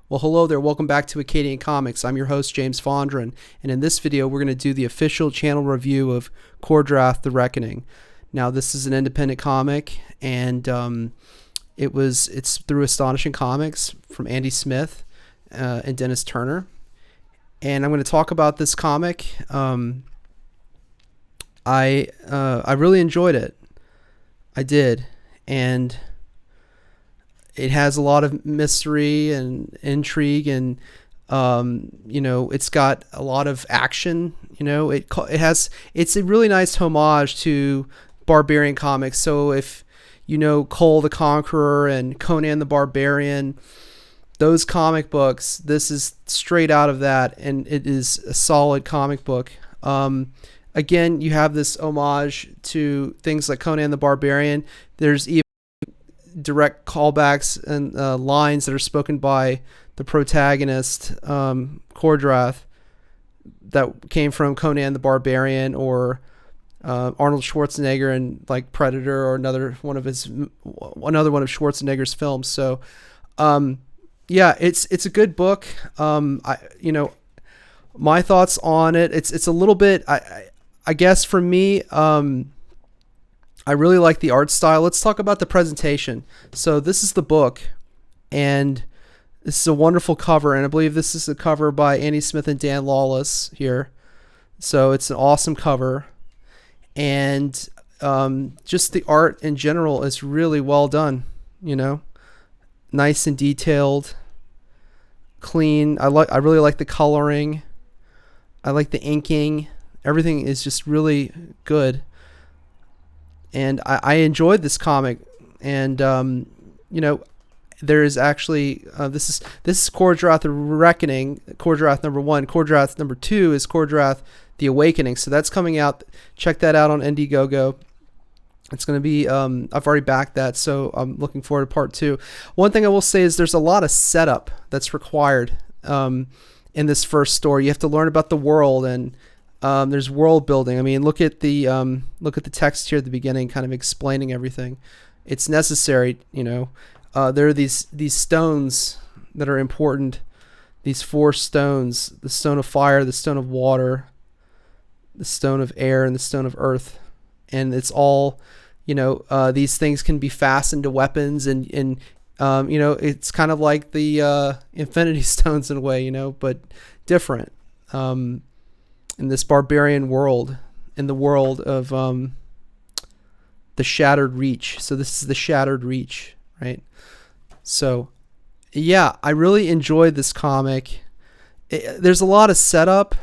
Well, hello there. Welcome back to Acadian Comics. I'm your host, James Fondren, and in this video, we're going to do the official channel review of Kor-Drath, The Reckoning. Now, this is an independent comic, and it's through Astonishing Comics from Andy Smith and Dennis Turner. And I'm going to talk about this comic. I really enjoyed it. I did, and it has a lot of mystery and intrigue, and it's got a lot of action. It's a really nice homage to barbarian comics. So if you know Cole the Conqueror and Conan the Barbarian, those comic books, this is straight out of that, and it is a solid comic book. Again, you have this homage to things like Conan the Barbarian. There's even direct callbacks and lines that are spoken by the protagonist, Kor-Drath, that came from Conan the Barbarian, or Arnold Schwarzenegger in like Predator, or another one of Schwarzenegger's films. So yeah, it's a good book. My thoughts on it, it's a little bit, I guess for me, I really like the art style. Let's talk about the presentation. So this is the book, and this is a wonderful cover, and I believe this is a cover by Andy Smith and Dan Lawless here. So it's an awesome cover, and just the art in general is really well done. Nice and detailed, clean. I really like the coloring. I like the inking. Everything is just really good. And I enjoyed this comic, and there is actually this is Kor-Drath, The Reckoning, Kor-Drath number 1. Kor-Drath number 2 is Kor-Drath, The Awakening. So that's coming out. Check that out on Indiegogo. It's going to be I've already backed that, so I'm looking forward to part 2. One thing I will say is there's a lot of setup that's required in this first story. You have to learn about the world, and there's world building. I mean, look at the text here at the beginning, kind of explaining everything. It's necessary. There are these stones that are important. These 4 stones: the stone of fire, the stone of water, the stone of air, and the stone of earth. And it's all, these things can be fastened to weapons, and it's kind of like the Infinity Stones in a way, but different. In this barbarian world, in the world of the Shattered Reach. So this is the Shattered Reach, right? So yeah, I really enjoyed this comic. There's a lot of setup,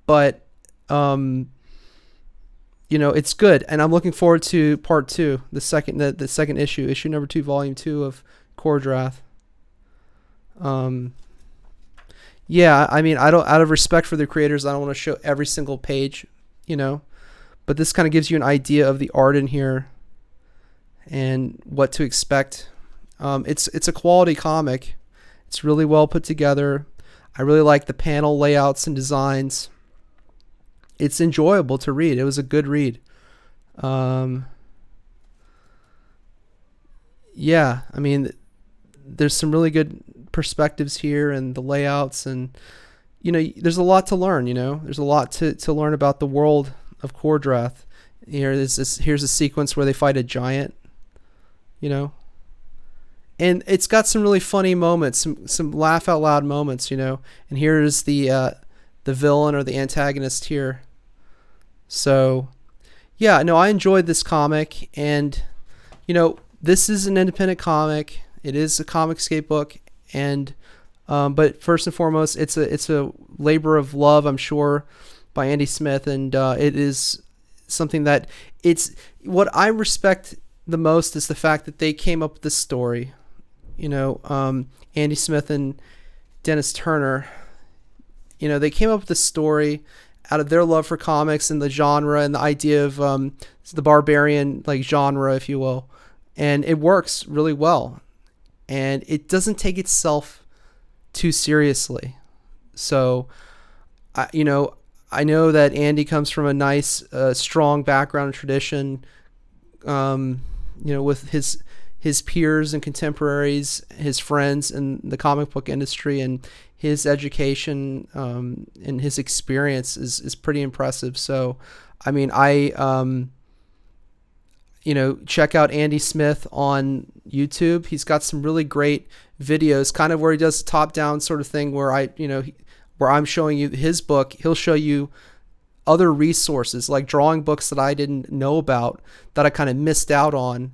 but it's good, and I'm looking forward to part 2, the second issue number 2, volume 2 of Kor-Drath. Yeah, I mean, out of respect for the creators, I don't want to show every single page, but this kind of gives you an idea of the art in here and what to expect. It's a quality comic. It's really well put together. I really like the panel layouts and designs. It's enjoyable to read. It was a good read. Yeah, I mean, there's some really good perspectives here, and the layouts, and there's a lot to learn. There's a lot to learn about the world of Kor-Drath. Here's a sequence where they fight a giant, and it's got some really funny moments, some laugh out loud moments, and here's the villain or the antagonist here. So yeah, no, I enjoyed this comic, and this is an independent comic. It is a Comicscape book, and but first and foremost, it's a labor of love, I'm sure, by Andy Smith, and it is something that it's what I respect the most is the fact that they came up with this story. Andy Smith and Dennis Turner, they came up with this story out of their love for comics and the genre and the idea of the barbarian genre, if you will, and it works really well. And it doesn't take itself too seriously. So, I know that Andy comes from a nice, strong background and tradition, with his his peers and contemporaries, his friends in the comic book industry, and his education and his experience is pretty impressive. So, I mean, check out Andy Smith on YouTube. He's got some really great videos, kind of where he does top-down sort of thing, where where I'm showing you his book. He'll show you other resources, like drawing books that I didn't know about, that I kind of missed out on,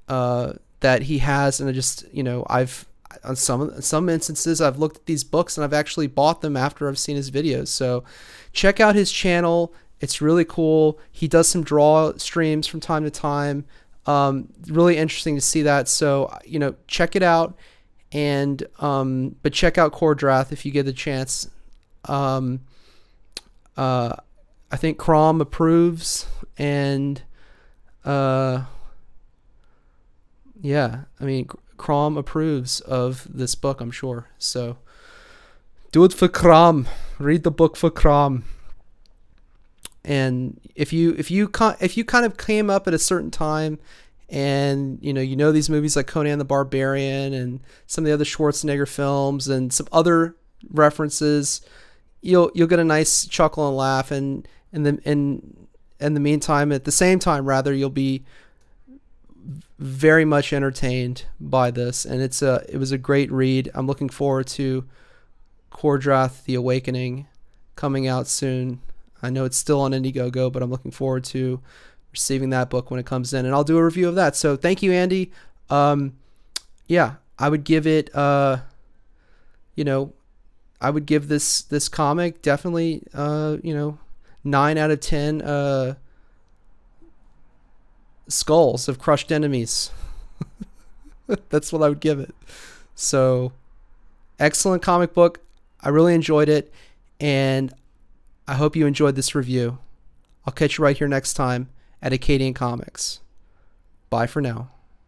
that he has. And I just, I've, on some instances, I've looked at these books and I've actually bought them after I've seen his videos. So check out his channel. It's really cool. He does some draw streams from time to time. Really interesting to see that. So, check it out. And, but check out Kor-Drath if you get the chance. I think Crom approves, and, Crom approves of this book, I'm sure. So do it for Crom. Read the book for Crom. And if you kind of came up at a certain time, and these movies like Conan the Barbarian and some of the other Schwarzenegger films and some other references, you'll get a nice chuckle and laugh, and in the meantime, at the same time rather, you'll be very much entertained by this. And it was a great read. I'm looking forward to Kor-Drath: The Awakening coming out soon. I know it's still on Indiegogo, but I'm looking forward to receiving that book when it comes in, and I'll do a review of that. So thank you, Andy. I would give it, I would give this comic definitely, 9 out of 10 skulls of crushed enemies. That's what I would give it. So excellent comic book. I really enjoyed it, and I hope you enjoyed this review. I'll catch you right here next time at Acadian Comics. Bye for now.